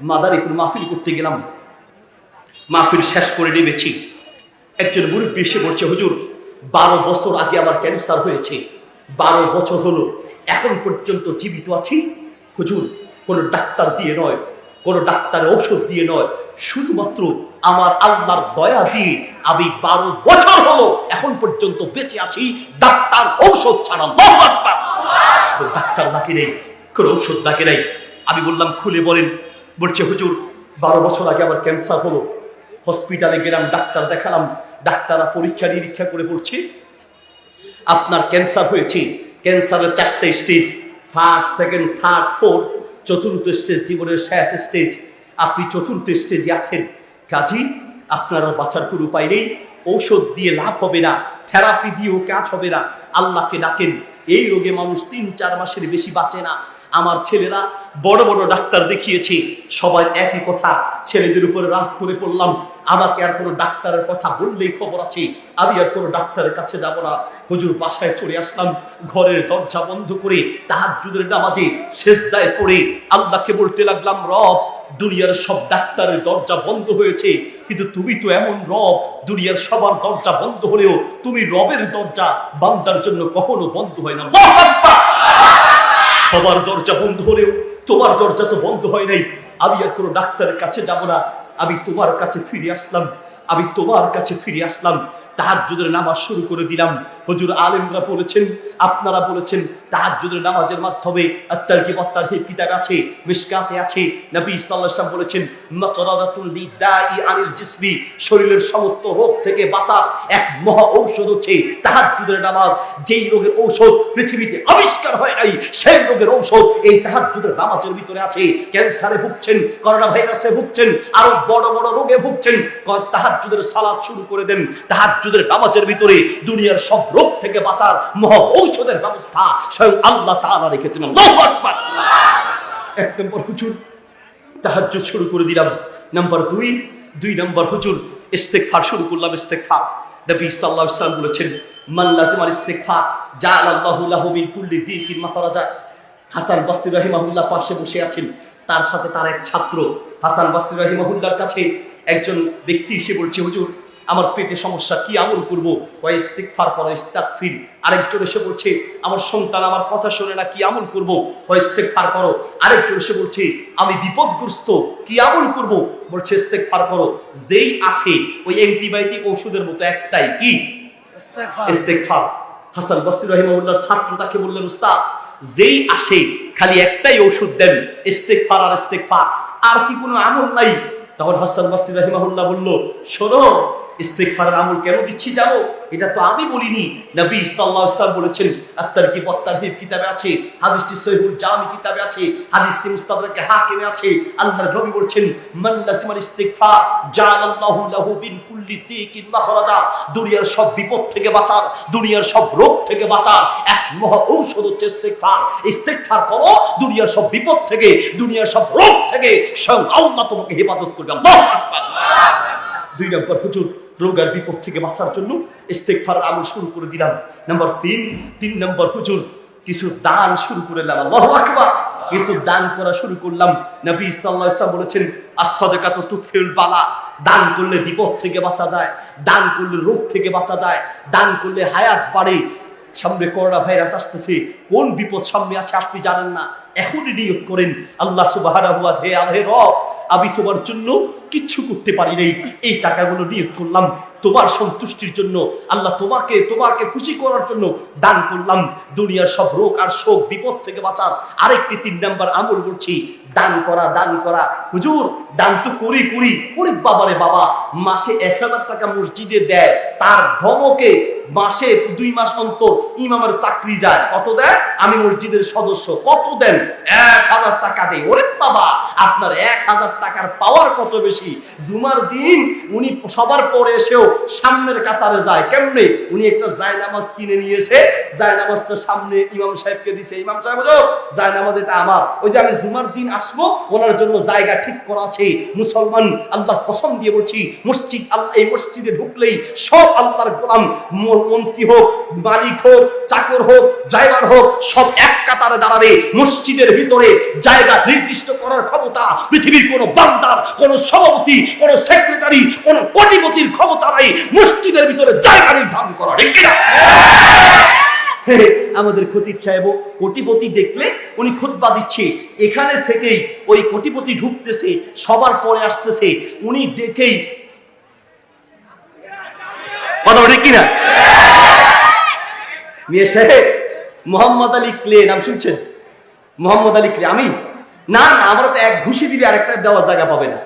মাদারীপুর মাহফিল করতে গেলাম, মাহফিল শেষ করে নেমেছি। একজন মুরব্বী এসে বলছে, হুজুর 12 বছর আগে আমার ক্যান্সার হয়েছে, 12 বছর হলো, এখন পর্যন্ত জীবিত আছি। হুজুর কোনো ডাক্তার দিয়ে নয়, কোনো ডাক্তারের ঔষধ দিয়ে নয়, শুধুমাত্র আমার আল্লাহর দয়া দিয়ে আমি 12 বছর হলো এখন পর্যন্ত বেঁচে আছি, ডাক্তার ঔষধ ছাড়া। ডাক্তার নাকি নেই, কোনো ঔষধ নাকি নেই। আমি বললাম, খুলে বলেন। বলছে, হুজুর 12 বছর আগে আমার ক্যান্সার হলো, হসপিটালে গেলাম, ডাক্তার দেখালাম, ডাক্তাররা পরীক্ষা নিরীক্ষা করে বলছে আপনার ক্যান্সার হয়েছে। ক্যান্সারের 4টে stage, first, second, third, fourth, চতুর্থ স্টেজ জীবনের শেষ স্টেজ। আপনি চতুর্থ স্টেজে আছেন, কাজী আপনারও বাঁচার কোনো উপায় নেই, ঔষধ দিয়ে লাভ হবে না, থেরাপি দিয়েও কাজ হবে না, আল্লাহকে ডাকেন। এই রোগে মানুষ 3-4 মাসের বেশি বাঁচে না। আমার ছেলেরা বড় বড় ডাক্তার দেখিয়েছে, সবাই একই কথা। ছেলেদের উপরে রাগ করে পড়লাম, আমাকে আর কোনো ডাক্তারের কথা বললেই খবর আছে, আমি আর কোনো ডাক্তারের কাছে যাব না। হুজুর বাসায় চলে আসলাম, ঘরের দরজা বন্ধ করে তাহাজ্জুদের নামাজে সেজদায় পড়ে আল্লাহকে বলতে লাগলাম, রব দুনিয়ার সব ডাক্তারের দরজা বন্ধ হয়েছে, কিন্তু তুমি তো এমন রব, দুনিয়ার সবার দরজা বন্ধ হলেও তুমি রবের দরজা বান্দার জন্য কখনো বন্ধ হয় না। সবার দরজা বন্ধ হলেও তোমার দরজা তো বন্ধ হয় নাই। আমি আর কোনো ডাক্তারের কাছে যাব না, আমি তোমার কাছে ফিরে আসলাম, আমি তোমার কাছে ফিরে আসলাম। তাহাজ্জুদের নামাজ শুরু করে দিলাম। হুজুর আলেমরা বলেছেন, আপনারা বলেছেন, তাহাজ্জুদের নামাজের মাধ্যমে আত-তারগিব ওয়াত-তারহিব কিতাবে আছে, মিশকাতে আছে, নবী সাল্লাল্লাহু আলাইহি ওয়াসাল্লাম বলেছেন, মাতরাদাতুল লিদাই আনিল জিসমি, শরীরের সমস্ত রোগ থেকে বাঁচার এক মহা ঔষধ হচ্ছে তাহাজ্জুদের নামাজ। যেই রোগের ঔষধ পৃথিবীতে আবিষ্কার হয় নাই, সেই রোগের ঔষধ এই তাহাজ্জুদের নামাজের ভিতরে আছে। ক্যান্সারে ভুগছেন, করোনা ভাইরাসে ভুগছেন, আরো বড় বড় রোগে ভুগছেন, তাহাজ্জুদের সালাত শুরু করে দেন। তাহাজ্জুদের নামাজের ভিতরে দুনিয়ার সব রোগ থেকে বাঁচার মহা ঔষধের ব্যবস্থা স্বয়ং আল্লাহ তাআলা রেখেছেন। আল্লাহু আকবার। 1 নম্বর, হুজুর তাহাজ্জুদ শুরু করে দিলাম। নাম্বার 2 নম্বর, হুজুর ইস্তেগফার শুরু করলাম। ইস্তেগফার, নবী সাল্লাল্লাহু আলাইহি ওয়াসাল্লাম বলেছেন, মান লাজিমাল ইস্তেগফার জাআলাল্লাহু লাহু মিন কুল্লি দিকিন মাখরাজা। হাসান বসরি রাহিমাহুল্লাহ পাশে বসে আছেন, তার সাথে তার এক ছাত্র। হাসান বসরি রাহিমাহুল্লাহর কাছে একজন ব্যক্তি এসে বলছে, হুজুর আমার পেটে সমস্যা, কি আমল করবো? ইস্তিগফার করো, ইস্তাগফির। আরেকজন এসে বলছে, আমার সন্তান আমার কথা শোনে না, কি আমল করবো? ইস্তিগফার করো। আরেকজন এসে বলছে, আমি বিপদগ্রস্ত, কি আমল করবো? বলছে ইস্তিগফার করো। যেই আসে ওই অ্যান্টিবায়োটিক ওষুধের মতো একটাই, কি? ইস্তিগফার। হাসান বসরি রাহিমাহুল্লাহর ছাত্র তাকে বললেন, উস্তাদ যেই আসে খালি একটাই ওষুধ দেন, ইস্তিগফার আর ইস্তিগফার, আর কি কোনো আমল নাই? তখন হাসান বসরি রাহিমাহুল্লাহ বলল, শোনো, ইস্তিগফারের আমল কেন দিচ্ছি জানো? এটা তো আমি বলিনি, নবী সাল্লাল্লাহু আলাইহি ওয়াসাল্লাম বলেছেন। আত-তারগিব ওয়াত-তারহিব কিতাবে আছে, হাদিসটি সহিহুল জামি কিতাবে আছে, হাদিসটি মুস্তাদরাকে হাকিমে আছে। আল্লাহর নবী বলেছেন, মান লাজিমাল ইস্তিগফার জাআলাল্লাহু লাহু মিন কুল্লি দিকিন মাখরাজা। দুনিয়ার সব বিপদ থেকে বাঁচার, দুনিয়ার সব রোগ থেকে বাঁচার এক মহা ঔষধ হচ্ছে ইস্তিগফার। ইস্তিগফার করো, দুনিয়ার সব বিপদ থেকে, দুনিয়ার সব রোগ থেকে স্বয়ং আল্লাহ তোমাকে হেফাজত করবে। আল্লাহু আকবার। 2 নম্বর, হুজুর রোগের বিপদ থেকে বাঁচার জন্য ইস্তিগফার আমল শুরু করে দিলাম। নাম্বার 3 নম্বর, হুজুর কিছু দান শুরু করে দিলাম। আল্লাহু আকবার। কিছু দান করা শুরু করলাম। নবী সাল্লাল্লাহু আলাইহি ওয়াসাল্লাম বলেছেন, আস-সাদাকাতু তুকফিল বালা। দান করলে বিপদ থেকে বাঁচা যায়, দান করলে রোগ থেকে বাঁচা যায়, দান করলে হায়াত বাড়ে। সামনে করোনা ভাইরাস আসতেছে, কোন বিপদ সামনে আছে আপনি জানেন না। এখনই নিয়ত করেন, আল্লাহ সুবহানাহু ওয়া তাআলা, হে রব আমি তোমার জন্য কিচ্ছু করতে পারি নাই, এই টাকাগুলো নিয়ত করলাম তোমার সন্তুষ্টির জন্য, আল্লাহ তোমাকে খুশি করার জন্য দান করলাম। দুনিয়ার সব রোগ আর শোক বিপদ থেকে বাঁচার আরেকটি 3 নম্বর আমল বলছি, দান করা। দান করা, হুজুর দান তো করি ওরে বাবারে বাবা, মাসে 1000 টাকা মসজিদে দেয়, তার ধমকে মাসে 2 মাস অন্তর ইমামের চাকরি যায়। কত দেয়? আমি মসজিদের সদস্য, কত দেন? 1000 টাকা দেয়। ওরে বাবা, আপনার 1000 টাকার পাওয়ার কত বেশি। জুমার দিন উনি সবার পরে এসেও সামনের কাতারে যায়। কেমনে? উনি একটা জায়নামাজ কিনে নিয়ে এসে জায়নামাজটা সামনে ইমাম সাহেবকে দিছে। ইমাম সাহেব বলল, জায়নামাজ এটা আমার, ওই যে আমি জুমার দিন আসবো ওনার জন্য জায়গা ঠিক করা আছে। মুসলমান, আল্লাহ কসম দিয়ে বলছি, মসজিদ, আল্লাহ এই মসজিদে ঢুকলেই সব আল্লাহর গোলাম, মন্ত্রী হোক, মালিক হোক, চাকর হোক, ড্রাইভার হোক, সব এক কাতারে দাঁড়াবে। মসজিদ মসজিদের ভিতরে জায়গা নির্দিষ্ট করার ক্ষমতা পৃথিবীর কোন বান্দার, কোন সভাপতি, কোন সেক্রেটারি, কোন কোটিপতির ক্ষমতা নাই মসজিদের ভিতরে জায়গা নির্ধারণ করা, ঠিক কিনা? আমাদের খতিব সাহেব কোটিপতি দেখলে উনি খুতবা দিচ্ছে, এখানে থেকেই ওই কোটিপতি ঢুকতেছে, সবার পরে আসতেছে, উনি দেখেই কথা ঠিক কিনা? মেয়ে সাহেব মোহাম্মদ আলী ক্লে নাম শুনছেন? মোহাম্মদ আলী ক্লে আমি না, আমরা তো এক ঘুষি দিবি আরেকটা দেওয়ার জায়গা পাবে না।